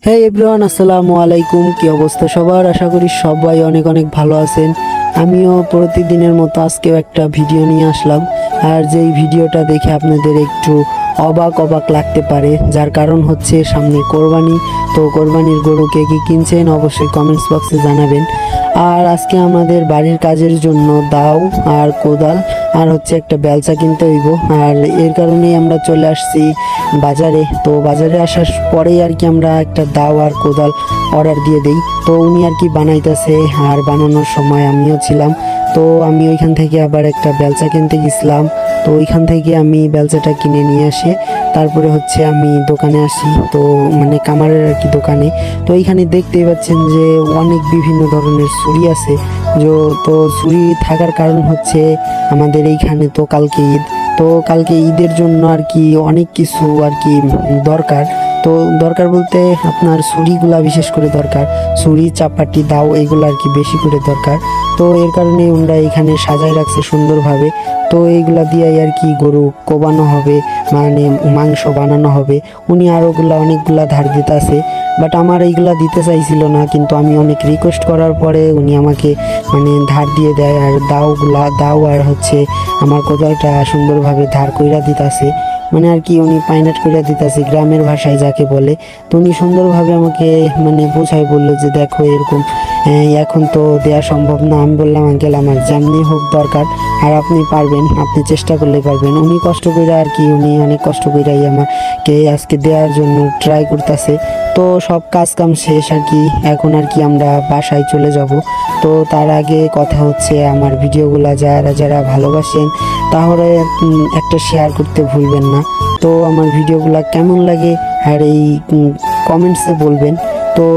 হ্যাঁ এভরিওয়ান, আসসালামু আলাইকুম। কি অবস্থা সবার? আশা করি সবাই অনেক অনেক ভালো আছেন। আমিও প্রতিদিনের মতো আজকেও একটা ভিডিও নিয়ে আসলাম। আর যেই ভিডিওটা দেখে আপনাদের একটু অবাক অবাক লাগতে পারে, যার কারণ হচ্ছে সামনে কোরবানি। তো কোরবানির গরু কে কি কিনছেন অবশ্যই কমেন্টস বক্সে জানাবেন। আর আজকে আমাদের বাড়ির কাজের জন্য দাও আর কোদাল আর হচ্ছে একটা বেলচা কিনতে হইব। আর এর কারণেই আমরা চলে আসছি বাজারে। তো বাজারে আসার পরেই আর কি আমরা একটা দাও আর কোদাল অর্ডার দিয়ে দেই। তো উনি আর কি বানাইতেছে, আর বানানোর সময় আমিও ছিলাম। তো আমি ওইখান থেকে আবার একটা বেলচা কিনতে গেছিলাম। তো ওইখান থেকে আমি বেলচাটা কিনে নিয়ে আসি। তারপরে হচ্ছে আমি দোকানে আসি, তো মানে কামারের আর কি দোকানে। তো এইখানে দেখতেই পাচ্ছেন যে অনেক বিভিন্ন ধরনের ছুরি আছে। তো ছুরি থাকার কারণ হচ্ছে আমাদের এইখানে তো কালকে ঈদ। তো কালকে ঈদের জন্য আর কি অনেক কিছু আর কি দরকার। তো দরকার বলতে আপনার ছুরিগুলা বিশেষ করে দরকার, ছুরি চাপাটি দাও এগুলো আর কি বেশি করে দরকার। তো এর কারণে ওনারা এখানে সাজায় রাখছে সুন্দরভাবে। তো এইগুলা দিয়ে আর কি গরু কোবানো হবে, মানে মাংস বানানো হবে। উনি আরোগুলা অনেকগুলা ধার দিতে আছে, বাট আমার এইগুলা দিতে চাইছিল না, কিন্তু আমি অনেক রিকোয়েস্ট করার পরে উনি আমাকে মানে ধার দিয়ে দেয়। আর দাও আর হচ্ছে আমার কোদালটা সুন্দরভাবে ধার কইরা দিতেছে, মানে আর কি উনি পাইনাট করে দিতেছে গ্রামের ভাষায় যাকে বলে। তো উনি সুন্দরভাবে আমাকে মানে বোঝাই, বললো যে দেখো এরকম এখন তো দেওয়া সম্ভব না। আমি বললাম আঙ্কেল আমার যেমনি হোক দরকার, আর আপনি পারবেন, আপনি চেষ্টা করলে পারবেন। উনি কষ্ট করে আর কি উনি অনেক কষ্ট করেই আমাকে আজকে দেওয়ার জন্য ট্রাই করতেছে। তো সব কাজ কাম শেষ আর কি, এখন আর কি আমরা বাসায় চলে যাব। তো তার আগে কথা হচ্ছে আমার ভিডিওগুলো যারা যারা ভালোবাসেন তাহলে একটা শেয়ার করতে ভুলবেন না। তো আমার ভিডিওগুলো কেমন লাগে আর এই কমেন্টসে বলবেন। তো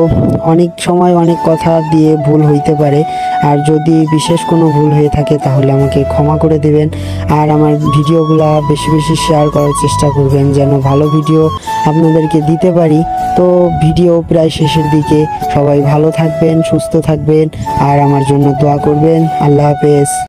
অনেক সময় অনেক কথা দিয়ে ভুল হইতে পারে, আর যদি বিশেষ কোনো ভুল হয়ে থাকে তাহলে আমাকে ক্ষমা করে দেবেন। আর আমার ভিডিওগুলো বেশি বেশি শেয়ার করার চেষ্টা করবেন যেন ভালো ভিডিও আপনাদেরকে দিতে পারি। তো ভিডিও প্রায় শেষের দিকে, সবাই ভালো থাকবেন, সুস্থ থাকবেন, আর আমার জন্য দোয়া করবেন। আল্লাহ হাফেজ।